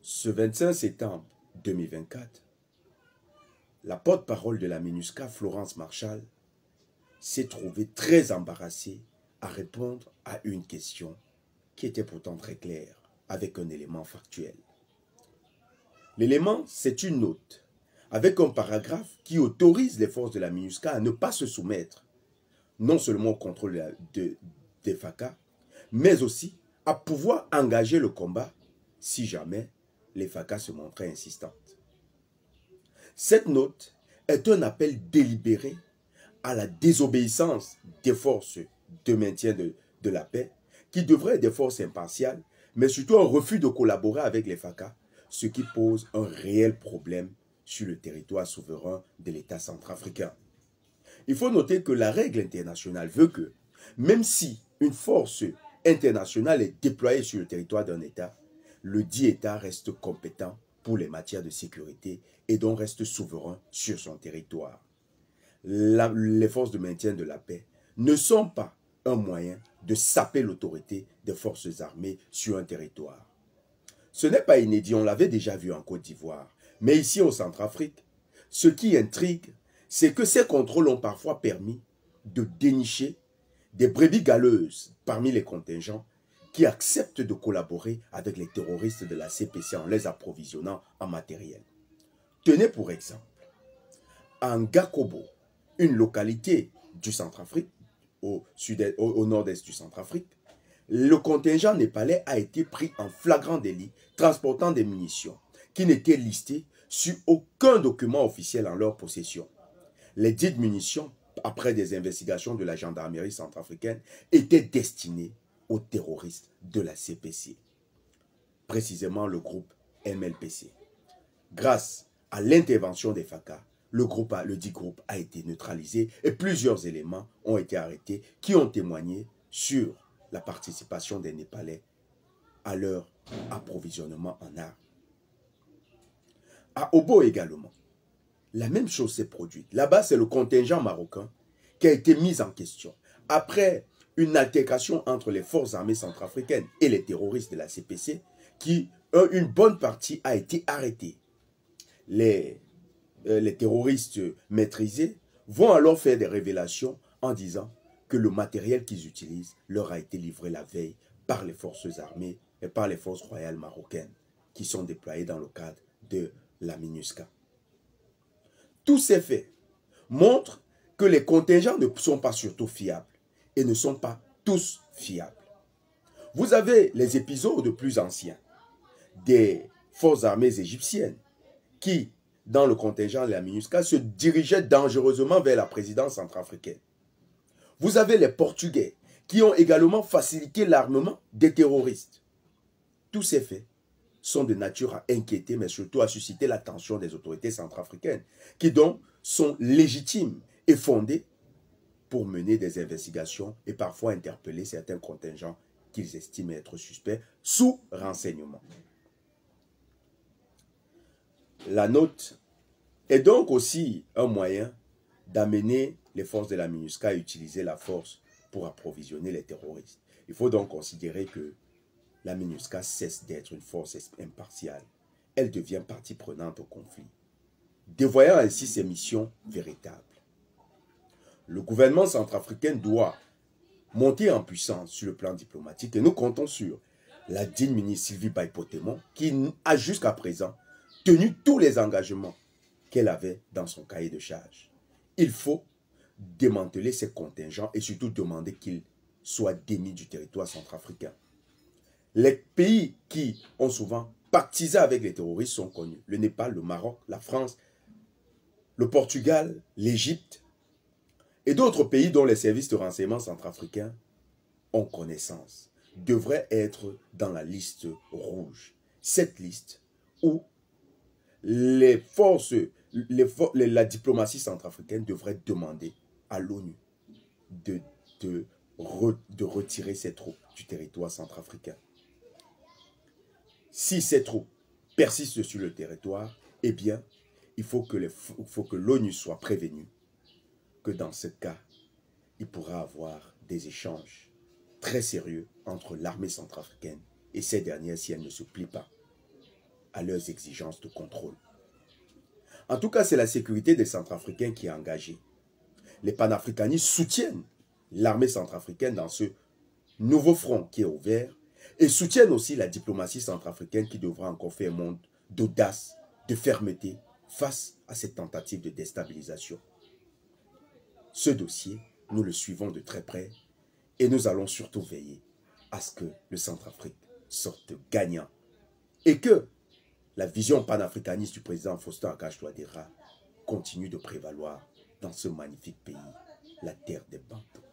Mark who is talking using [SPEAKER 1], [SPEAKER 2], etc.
[SPEAKER 1] Ce 25 septembre 2024, la porte-parole de la MINUSCA, Florence Marshall, s'est trouvée très embarrassée à répondre à une question qui était pourtant très claire, avec un élément factuel. L'élément, c'est une note, avec un paragraphe qui autorise les forces de la MINUSCA à ne pas se soumettre, non seulement au contrôle des FACA, mais aussi à pouvoir engager le combat si jamais les FACA se montraient insistantes. Cette note est un appel délibéré à la désobéissance des forces de maintien de la paix, qui devraient être des forces impartiales, mais surtout un refus de collaborer avec les FACA, ce qui pose un réel problème sur le territoire souverain de l'État centrafricain. Il faut noter que la règle internationale veut que, même si une force internationale est déployée sur le territoire d'un État, le dit État reste compétent pour les matières de sécurité et donc reste souverain sur son territoire. Les forces de maintien de la paix ne sont pas un moyen de saper l'autorité des forces armées sur un territoire. Ce n'est pas inédit, on l'avait déjà vu en Côte d'Ivoire. Mais ici au Centrafrique, ce qui intrigue, c'est que ces contrôles ont parfois permis de dénicher des brebis galeuses parmi les contingents qui acceptent de collaborer avec les terroristes de la CPC en les approvisionnant en matériel. Tenez pour exemple, en Gakobo, une localité du Centrafrique, au nord-est du Centrafrique, le contingent népalais a été pris en flagrant délit transportant des munitions qui n'étaient listées sur aucun document officiel en leur possession. Les dites munitions, après des investigations de la gendarmerie centrafricaine, étaient destinées aux terroristes de la CPC, précisément le groupe MLPC. Grâce à l'intervention des FACA, le dit groupe a été neutralisé et plusieurs éléments ont été arrêtés qui ont témoigné sur la participation des Népalais à leur approvisionnement en armes. À Obo également, la même chose s'est produite. Là-bas, c'est le contingent marocain qui a été mis en question. Après une altercation entre les forces armées centrafricaines et les terroristes de la CPC, une bonne partie a été arrêtée. Les terroristes maîtrisés vont alors faire des révélations en disant que le matériel qu'ils utilisent leur a été livré la veille par les forces armées et par les forces royales marocaines qui sont déployées dans le cadre de la MINUSCA. Tous ces faits montrent que les contingents ne sont pas surtout fiables et ne sont pas tous fiables. Vous avez les épisodes plus anciens des forces armées égyptiennes qui, dans le contingent de la MINUSCA, se dirigeaient dangereusement vers la présidence centrafricaine. Vous avez les Portugais qui ont également facilité l'armement des terroristes. Tous ces faits sont de nature à inquiéter, mais surtout à susciter l'attention des autorités centrafricaines, qui donc sont légitimes et fondées pour mener des investigations et parfois interpeller certains contingents qu'ils estiment être suspects sous renseignement. La note est donc aussi un moyen d'amener les forces de la MINUSCA à utiliser la force pour approvisionner les terroristes. Il faut donc considérer que la MINUSCA cesse d'être une force impartiale. Elle devient partie prenante au conflit, dévoyant ainsi ses missions véritables. Le gouvernement centrafricain doit monter en puissance sur le plan diplomatique et nous comptons sur la digne ministre Sylvie Baïpotémon qui a jusqu'à présent tenu tous les engagements qu'elle avait dans son cahier de charges. Il faut démanteler ces contingents et surtout demander qu'ils soient démis du territoire centrafricain. Les pays qui ont souvent pactisé avec les terroristes sont connus. Le Népal, le Maroc, la France, le Portugal, l'Égypte et d'autres pays dont les services de renseignement centrafricains ont connaissance devraient être dans la liste rouge. Cette liste où les forces, la diplomatie centrafricaine devrait demander à l'ONU de retirer ses troupes du territoire centrafricain. Si ces troupes persistent sur le territoire, eh bien, il faut que l'ONU soit prévenue que dans ce cas, il pourra avoir des échanges très sérieux entre l'armée centrafricaine et ces dernières si elles ne se plient pas à leurs exigences de contrôle. En tout cas, c'est la sécurité des Centrafricains qui est engagée. Les panafricanistes soutiennent l'armée centrafricaine dans ce nouveau front qui est ouvert et soutiennent aussi la diplomatie centrafricaine qui devra encore faire montre d'audace, de fermeté face à cette tentative de déstabilisation. Ce dossier, nous le suivons de très près et nous allons surtout veiller à ce que le Centrafrique sorte gagnant et que la vision panafricaniste du président Faustin Archange Touadéra continue de prévaloir dans ce magnifique pays, la terre des Bantous.